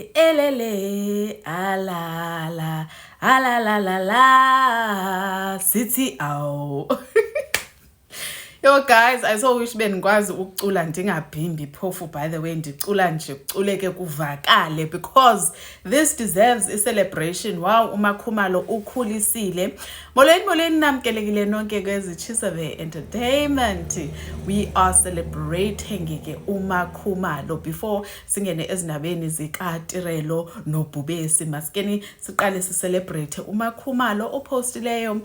sithi elele alala la la sithi aw. Yo guys, I so wish bengikwazi ukucula ndingabhimbi phofu. By the way, ndicula nje kuculeke kuvakale because this deserves a celebration. Wow, uMakhumalo ukhulisile. Molweni namkelekile nonke kwezitshisave entertainment. We are celebrating ke uMakhumalo. Before singene ezinabeni zikaTirelo noBhubesi, maskeni siqale celebrate uMakhumalo opostileyo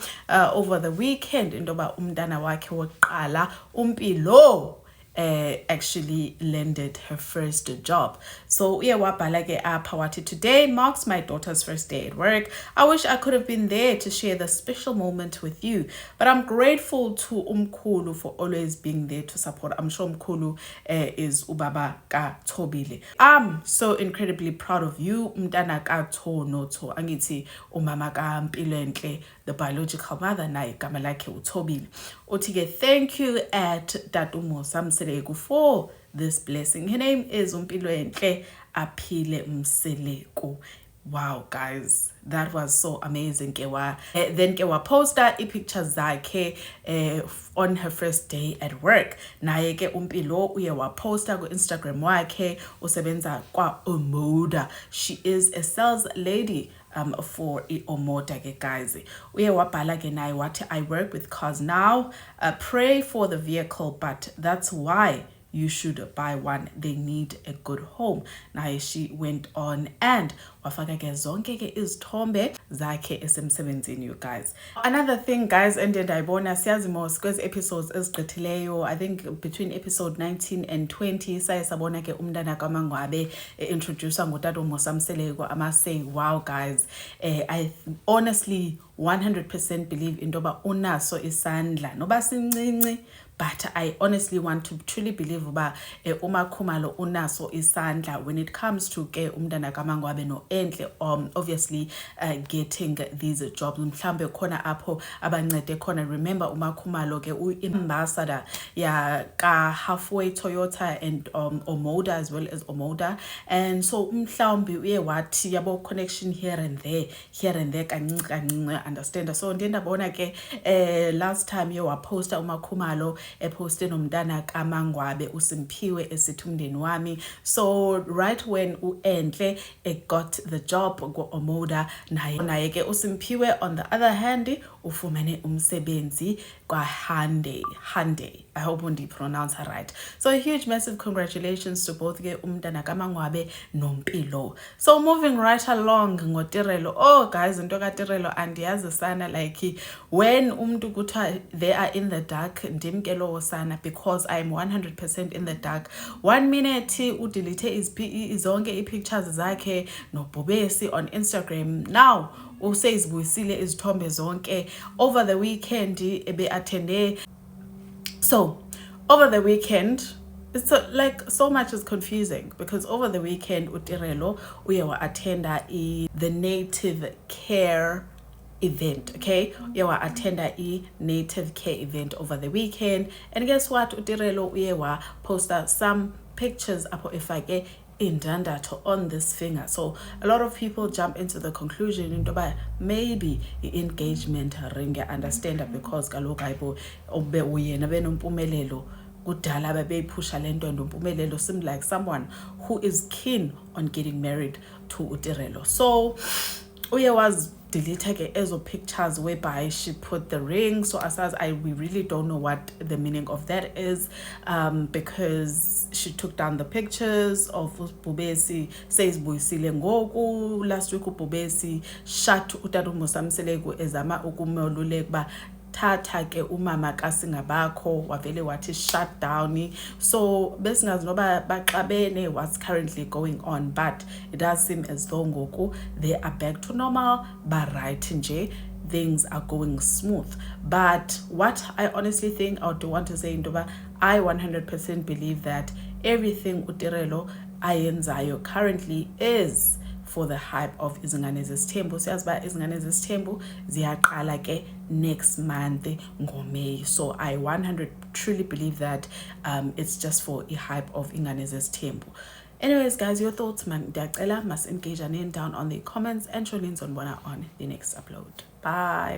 over the weekend indoba umntana wakhe wokuqala Umpilo actually landed her first job. So wabhala ke apha wathi, today marks my daughter's first day at work. I wish I could have been there to share the special moment with you, but I'm grateful to Umkhulu for always being there to support. I'm sure Umkhulu is ubaba kaThobile. I'm so incredibly proud of you, mntana kaThonotho, angithi umama kaMpilenhle, the biological mother, naye igama lakhe uThobile. Uthi thank you at Tatumo Samseleko for this blessing. Her name is Umpilenhle Aphile Mseleko. Wow, guys, that was so amazing. Then Kewa poster pictures zakhe on her first day at work. Naye ke Umpilo uye wa poster ku Instagram wakhe usebenza kwa Omoda. She is a sales lady for Omoda ke guys. Uye wabhala ke naye wathi, I work with cars now. Pray for the vehicle, but that's why you should buy one. They need a good home. Naye she went on and wafaka ke zonke ke izithombe zakhe esemsebenzini, you guys. Another thing, guys, and ndayibona siyazi mos kwezi episodes ezigqithileyo, I think between episode 19 and 20 saye sabona ke umntana kaMangwabe introducer ngutata Mosamseleko. I must say, wow, guys, I honestly 100% believe indoba unaso isandla noba sincinci, but I honestly want to truly believe uba uMakhumalo unaso isandla when it comes to ke umntana kaMangwabe no Enhle obviously getting these jobs. Mhlambe khona apho abancede khona. Remember uMakhumalo ke uambassador ya ka Halfway Toyota and Omoda as well as Omoda, and so mhlawumbi uye wathi yabo connection here and there kancinci, understand. So ndiyabona ke last time you were poster uMakhumalo poste nomntana kaMangwabe uSimphiwe esithi umndeni wami. So right when uEnhle got the job go Omoda, naye ke uSimphiwe on the other hand ufumene umsebenzi kwa Hande. I hope undi pronounce her right. So a huge massive congratulations to both ke umntana kaMangwabe noMpilo. So moving right along ngoTirelo. Oh guys, into kaTirelo andiyazi sana, like when umntu kuthiwa they are in the dark ndimkelo sana, because I'm 100% in the dark. 1 minute udelete zonke ipictures zakhe noBhubesi on Instagram. Now useyizibuyisile izithombe zonke. Over the weekend ebe attende. So over the weekend, it's so much is confusing, because over the weekend uTirelo uye wa attenda the native care event. Okay, uye wa attenda native care event over the weekend, and guess what, uTirelo uye wa poster some pictures apo efake indandatho on this finger. So a lot of people jump into the conclusion into maybe engagement ring, understand, because kaloku ayibo obe uyena benompumelelo kudala babeyiphusha lento ndompumelelo seemed like someone who is keen on getting married to uTirelo. So uye was delete ke ezo pictures whereby she put the ring. So as we really don't know what the meaning of that is, because she took down the pictures of Bhubesi says Buyisile ngoku. Last week uBhubesi shut utata Mosamseleko ezama ukumoluleka thatha ke umama kaSingabakho wavele wathi shut down. So besingazi noba baxabene what's currently going on, but it does seem as though ngoku they are back to normal, but right nje things are going smooth. But what I honestly think, I do want to say indoba, I 100% believe that everything uTirelo ayenzayo currently is for the hype of Izingane Zesithembu. Siyazi ba Izingane Zesithembu ziyaqala ke next month ngoMay. So I 100 truly believe that it's just for a hype of Izingane Zesithembu. Anyways, guys, your thoughts, man. Must engage and down on the comments and show links on what on the next upload. Bye.